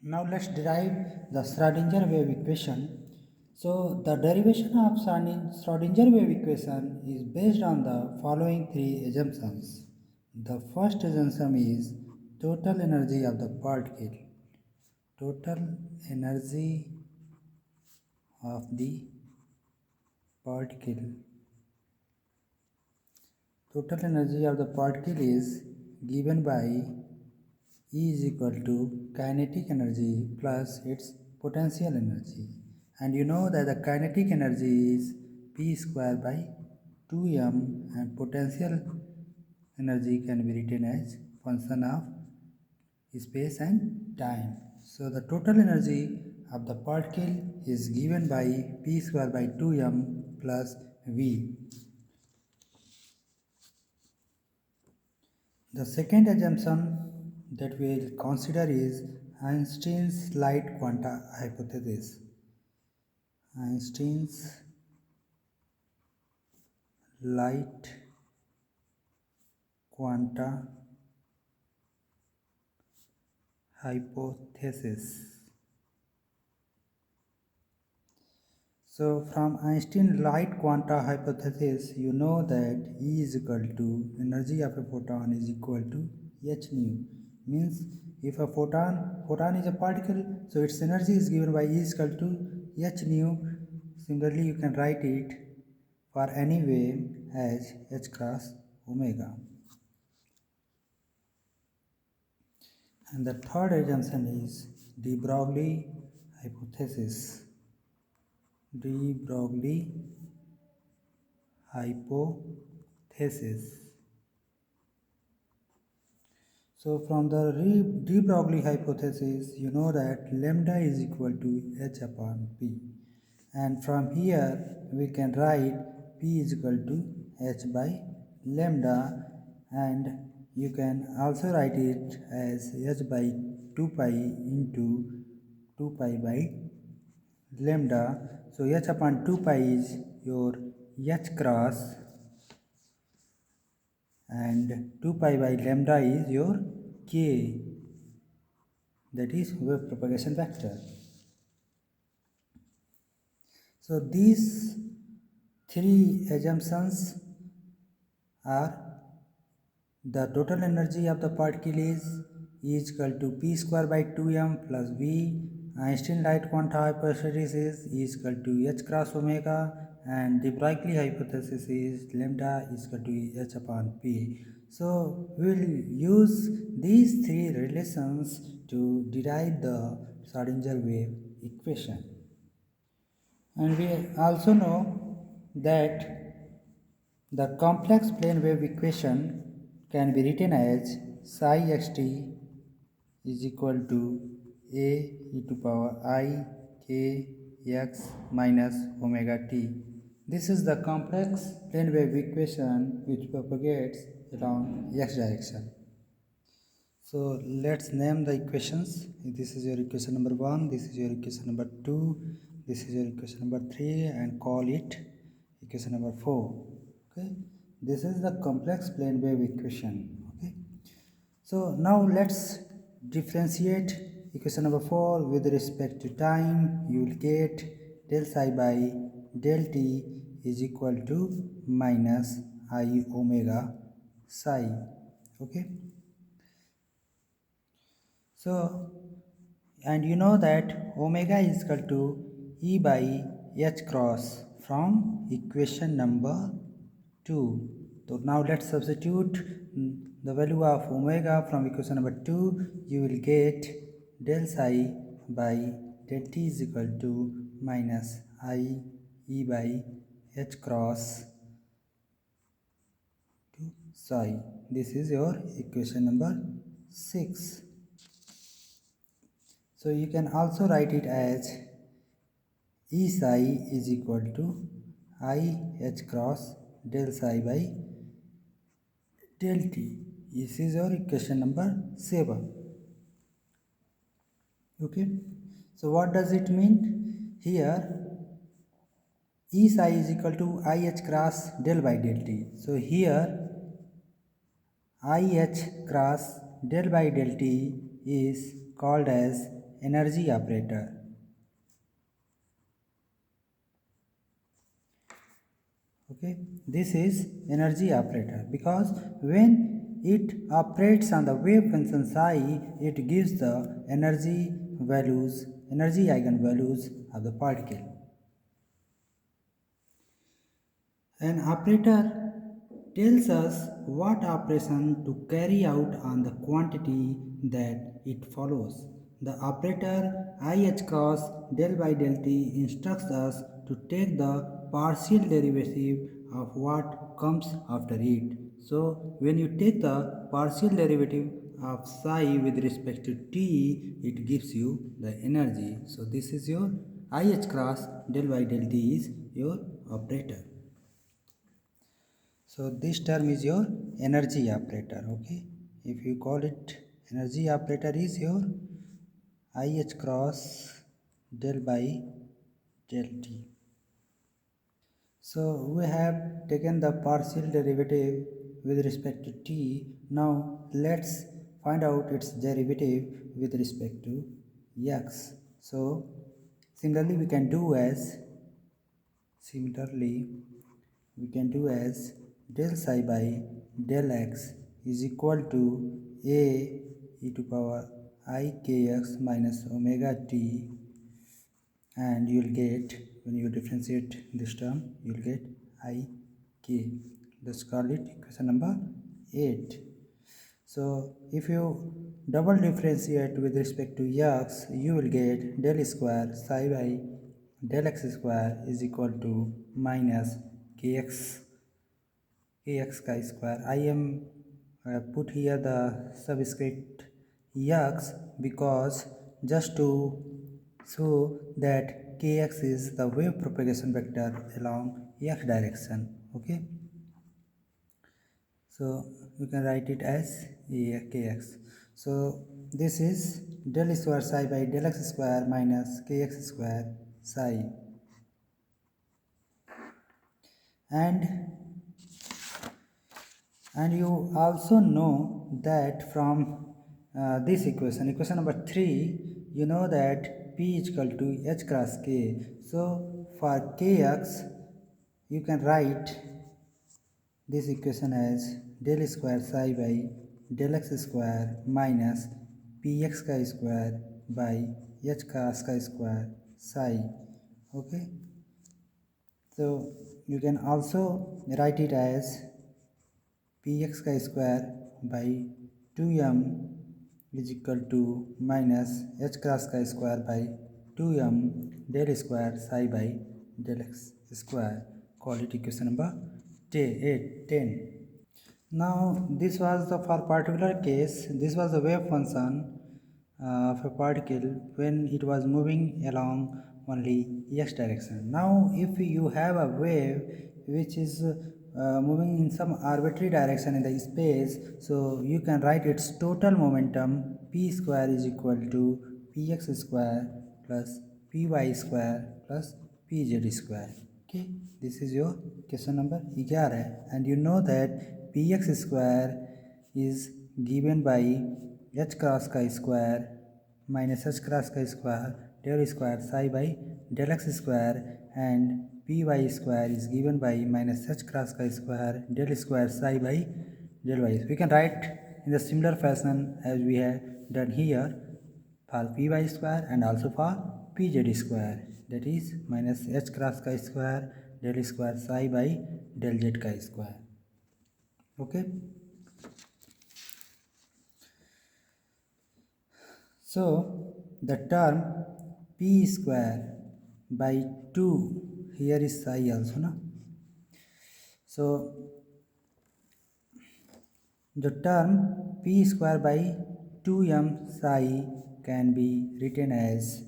Now let's derive the Schrodinger wave equation. So the derivation of Schrodinger wave equation is based on the following three assumptions. The first assumption is total energy of the particle. Total energy of the particle. Total energy of the particle is given by E is equal to kinetic energy plus its potential energy. And you know that the kinetic energy is P square by 2m and potential energy can be written as function of space and time. So the total energy of the particle is given by P square by 2m plus V. The second assumption that we will consider is Einstein's light quanta hypothesis. Einstein's light quanta hypothesis. So from Einstein's light quanta hypothesis, you know that E is equal to energy of a photon is equal to h nu. Means if a photon is a particle, so its energy is given by E is equal to h nu. Similarly, you can write it for any wave as h cross omega. And the third assumption is de Broglie hypothesis. De Broglie hypothesis. So from the de Broglie hypothesis, you know that lambda is equal to h upon p. And from here, we can write p is equal to h by lambda, and you can also write it as h by 2 pi into 2 pi by lambda. So h upon 2 pi is your h cross, and 2 pi by lambda is your k, that is wave propagation vector. So these three assumptions are: the total energy of the particle is E is equal to P square by 2m plus V. Einstein light quanta hypothesis is E is equal to h cross omega, and the Broglie hypothesis is lambda is equal to h upon p. So we will use these three relations to derive the Schrodinger wave equation. And we also know that the complex plane wave equation can be written as psi xt is equal to a e to power I k x minus omega t. This is the complex plane wave equation which propagates along x direction. So let's name the equations. This is your equation number 1, this is your equation number 2, this is your equation number 3, and call it equation number 4. Okay, this is the complex plane wave equation. Okay, so now let's differentiate equation number 4 with respect to time. You will get del psi by del t is equal to minus I omega psi. Okay, so, and you know that omega is equal to E by h cross from equation number 2. So now let's substitute the value of omega from equation number 2. You will get del psi by del t is equal to minus I E by h cross to psi. This is your equation number 6. So you can also write it as E psi is equal to I h cross del psi by del t. This is your equation number 7. Okay. So what does it mean? Here E psi is equal to I h cross del by del t. So here I h cross del by del t is called as energy operator. Okay, this is energy operator because when it operates on the wave function psi, it gives the energy values, energy eigenvalues of the particle. An operator tells us what operation to carry out on the quantity that it follows. The operator IH cross del by del t instructs us to take the partial derivative of what comes after it. So when you take the partial derivative of psi with respect to t, it gives you the energy. So this is your IH cross del by del t is your operator. So this term is your energy operator. Okay, if you call it energy operator is your IH cross del by del t. So we have taken the partial derivative with respect to t. Now let's find out its derivative with respect to x. So similarly we can do as del psi by del x is equal to a e to power I kx minus omega t, and you'll get, when you differentiate this term, you'll get I k. Let's call it equation number 8. So if you double differentiate with respect to x, you will get del square psi by del x square is equal to minus kx chi square. I am put here the subscript x because just to show that kx is the wave propagation vector along x direction. Okay, so you can write it as kx. So this is del square psi by del x square minus kx square psi, and you also know that from this equation number 3, you know that p is equal to h cross k. So for kx, you can write this equation as del square psi by del x square minus px chi square by h cross chi square psi. Okay, so you can also write it as px chi square by 2m is equal to minus h cross chi square by 2m del square psi by del x square. Call it equation number 10. Now this was the, for particular case, this was the wave function of a particle when it was moving along only x direction. Now if you have a wave which is moving in some arbitrary direction in the space, so you can write its total momentum p square is equal to px square plus py square plus pz square. Okay, this is your question number 11, and you know that px square is given by h cross chi square minus h cross chi square del square psi by del x square, and py square is given by minus h cross chi square del square psi by del y. We can write in the similar fashion as we have done here for py square and also for pz square, that is minus h cross chi square del square psi by del z chi square. Okay, so the term p square by 2, here is psi also, na? So the term p square by 2m psi can be written as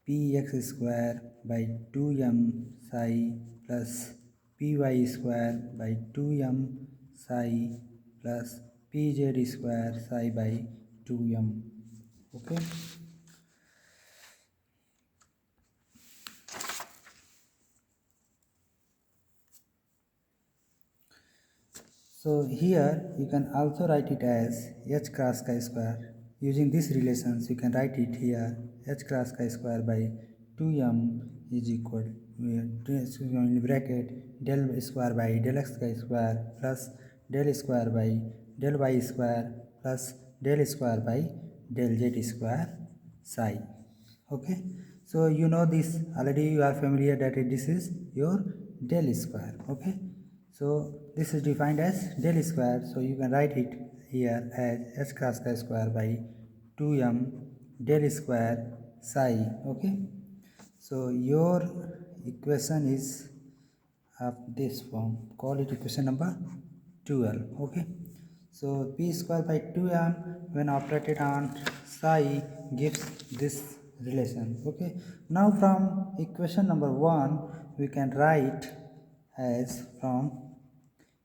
px square by 2m psi plus py square by 2m psi plus pz square psi by 2m. Okay, so here you can also write it as h cross chi square using these relations you can write it here. H cross chi square by 2m is equal in bracket del square by del x chi square plus del square by del y square plus del square by del z square psi. Okay, so you know this already, you are familiar that this is your del square. Okay, so this is defined as del square, so you can write it here as h cross chi square by 2m del square psi. Okay, so your equation is of this form, call it equation number 12. Okay, so p square by 2m when operated on psi gives this relation. Okay, now from equation number 1 we can write as from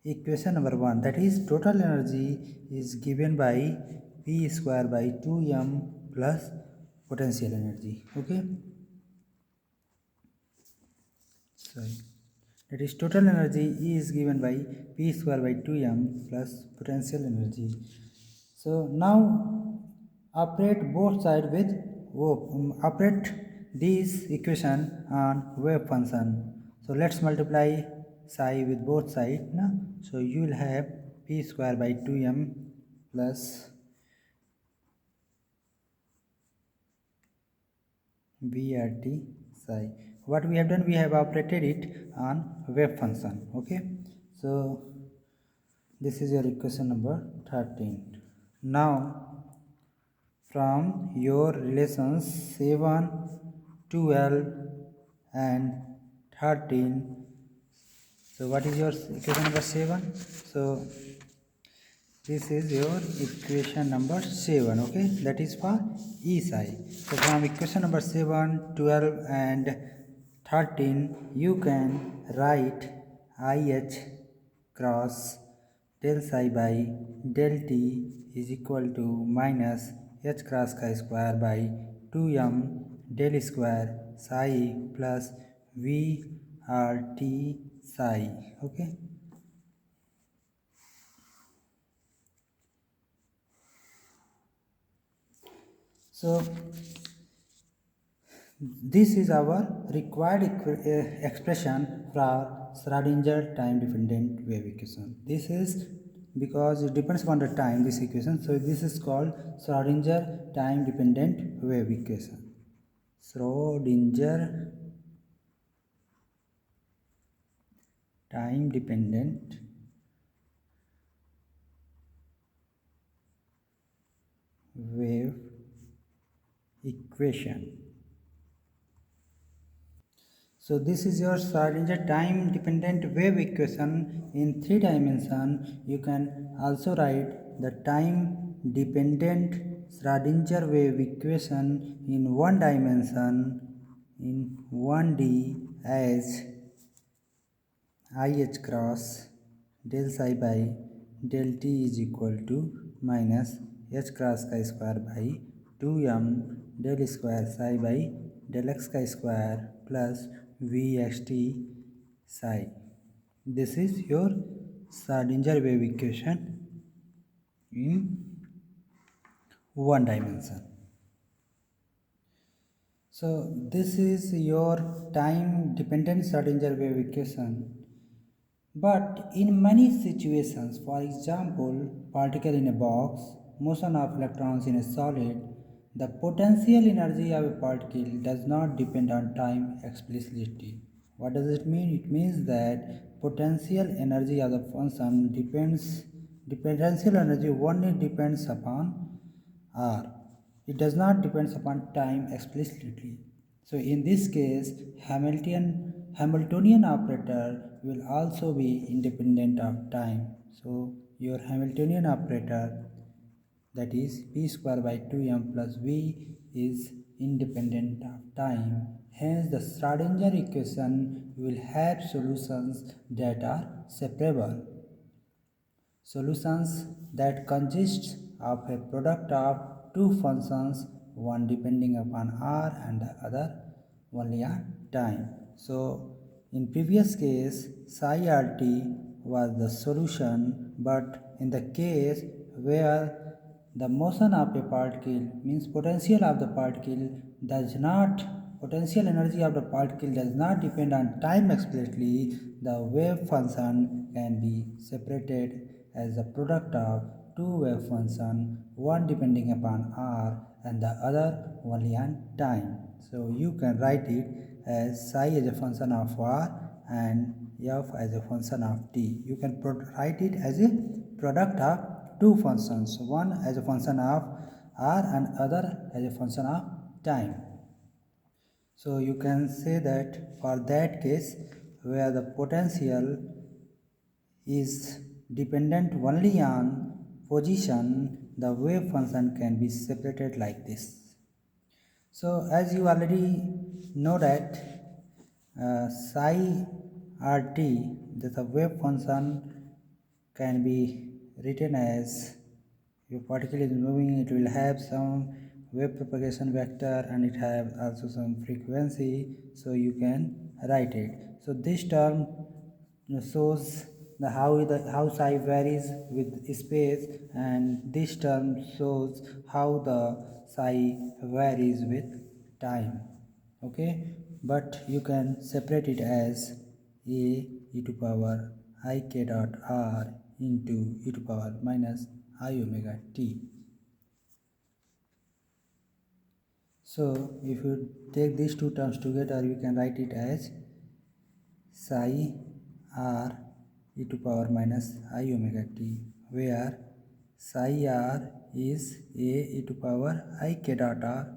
equation number 1, that is total energy is given by p square by 2m plus potential energy. Okay, sorry, that is total energy E is given by p square by 2m plus potential energy. So now operate both sides with operate this equation on wave function. So let's multiply psi with both sides now. So you will have p square by 2m plus VRT psi. What we have done, we have operated it on wave function. Okay, so this is your equation number 13. Now from your relations 7, 12 and 13, so what is your equation number 7? So this is your equation number 7. Okay, that is for E psi. So from equation number 7, 12 and 13 you can write IH cross del psi by del t is equal to minus h cross chi square by 2m del square psi plus v r t psi. Okay, so this is our required expression for Schrodinger time dependent wave equation. This is because it depends upon the time, this equation, so this is called Schrodinger time dependent wave equation. Schrodinger time dependent wave equation. So this is your Schrodinger time dependent wave equation in 3 dimensions. You can also write the time dependent Schrodinger wave equation in 1 dimension in 1D as IH cross del psi by del t is equal to minus h cross chi square by 2m del square psi by del x chi square plus vxt psi. This is your Schrodinger wave equation in 1 dimension. So this is your time dependent Schrodinger wave equation. But in many situations, for example, particle in a box, motion of electrons in a solid, the potential energy of a particle does not depend on time explicitly. What does it mean? It means that potential energy of the function potential energy only depends upon R. It does not depend upon time explicitly. So in this case, Hamiltonian operator will also be independent of time. So your Hamiltonian operator, that is p square by 2m plus v, is independent of time. Hence the Schrodinger equation will have solutions that are separable. Solutions that consist of a product of two functions, one depending upon r and the other only on time. So in previous case psi rt was the solution, but in the case where the motion of a particle means potential energy of the particle does not depend on time explicitly. The wave function can be separated as the product of two wave functions, one depending upon r and the other only on time. So you can write it as psi as a function of r and f as a function of t. You can write it as a product of two functions, one as a function of r and other as a function of time. So you can say that for that case where the potential is dependent only on position, the wave function can be separated like this. So as you already know that psi rt, the wave function can be written as, if particle is moving, it will have some wave propagation vector and it have also some frequency, so you can write it. So this term shows how psi varies with space, and this term shows how the psi varies with time. Okay, but you can separate it as a e to power ik dot r into e to power minus I omega t. So if you take these two terms together, you can write it as psi r e to power minus I omega t, where psi r is a e to power ik dot r,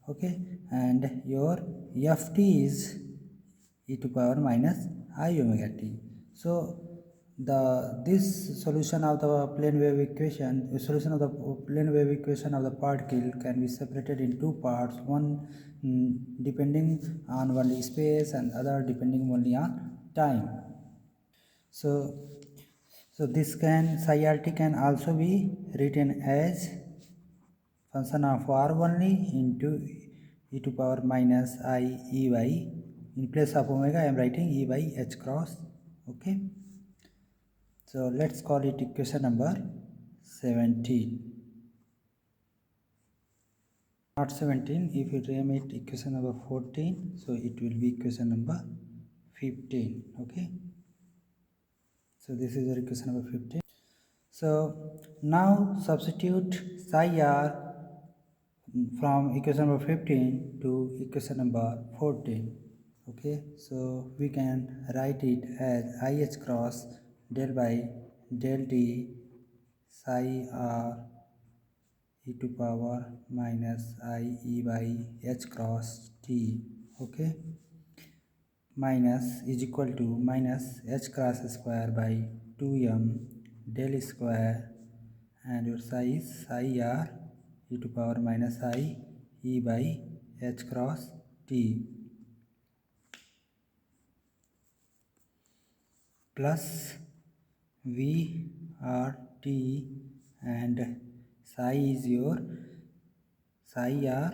okay, and your ft is e to power minus I omega t. So this solution of the plane wave equation of the particle can be separated in two parts, one depending on only space and other depending only on time. So this psi rt can also be written as function of r only into e to power minus I e by, in place of omega I am writing e by h cross. Okay, so let's call it equation number 17. Not 17, if you name it equation number 14, so it will be equation number 15. Okay, so this is the equation number 15. So now substitute psi r from equation number 15 to equation number 14. Okay, so we can write it as IH cross del by del t psi r e to power minus I e by h cross t, okay, minus is equal to minus h cross square by 2m del square, and your psi is psi r e to power minus I e by h cross t plus v r t, and psi is your psi r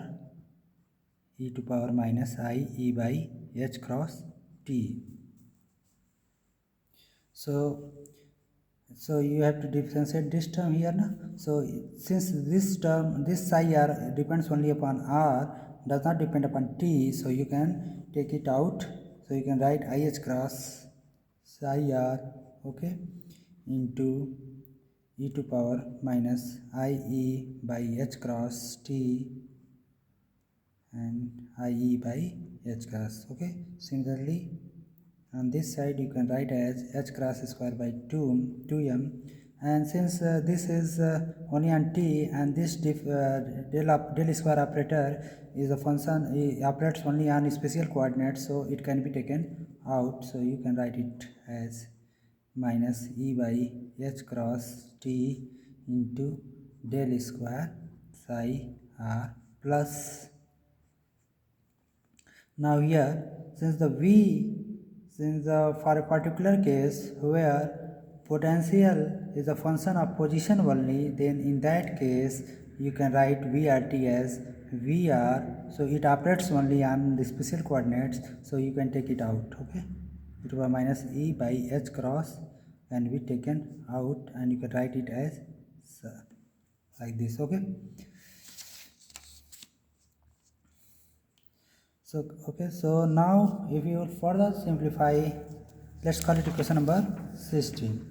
e to power minus I e by h cross t. So you have to differentiate this term here now. So since this psi r depends only upon r, does not depend upon t, so you can take it out. So you can write IH cross psi r, okay, into e to power minus I e by h cross t and I e by h cross. Okay, similarly on this side you can write as h cross square by 2m, and since this is only on t, and this del square operator is a function, it operates only on spatial coordinates, so it can be taken out. So you can write it as minus e by h cross t into del square psi r plus, now here since for a particular case where potential is a function of position only, then in that case you can write VRT as VR, so it operates only on the spatial coordinates, so you can take it out. Okay, it was minus E by H cross can be taken out, and you can write it as like this. Okay, so now if you further simplify, let's call it equation number 16.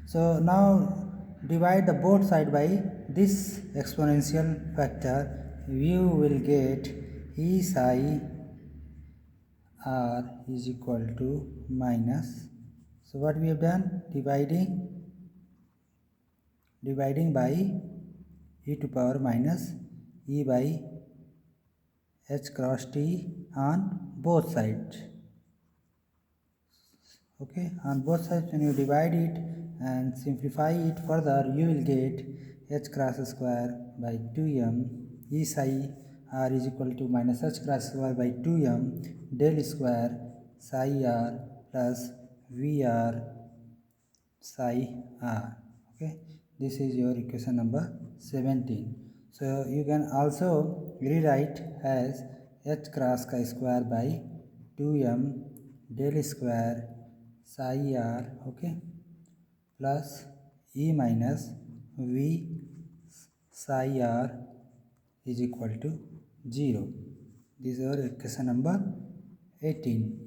So now divide the both side by this exponential factor, you will get e psi r is equal to minus. So what we have done, dividing by e to power minus e by h cross t on both sides. Okay, on both sides when you divide it and simplify it further, you will get h cross square by 2m e psi r is equal to minus h cross square by 2m del square psi r plus vr psi r. Okay, this is your equation number 17. So you can also rewrite as h cross chi square by 2m del square psi r, okay, plus e minus v psi r is equal to 0. This is our equation number 18.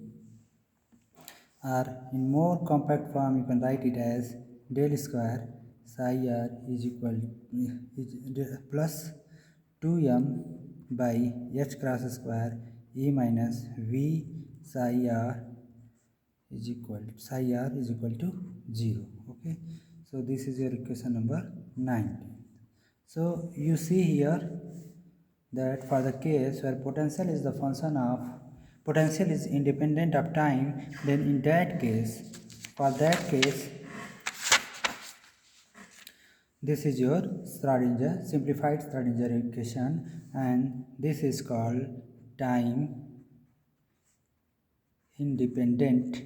Or in more compact form, you can write it as del square psi r is equal plus 2m by h cross square e minus v psi r is equal to 0. Okay, so this is your equation number 19. So you see here that for the case where potential is independent of time, then in that case, for that case, this is your simplified Schrodinger equation, and this is called time independent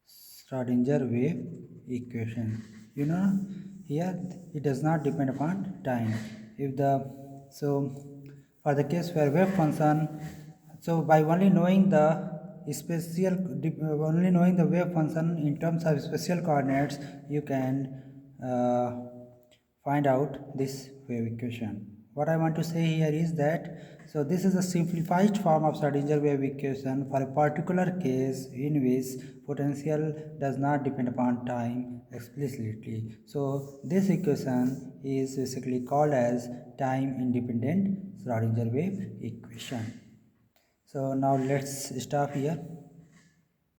Schrodinger wave equation. You know, here it does not depend upon time. For the case where wave function, so by only knowing the wave function in terms of spatial coordinates, you can find out this wave equation. What I want to say here is that, so this is a simplified form of Schrodinger wave equation for a particular case in which potential does not depend upon time explicitly. So this equation is basically called as time independent Schrodinger wave equation. So now let's stop here.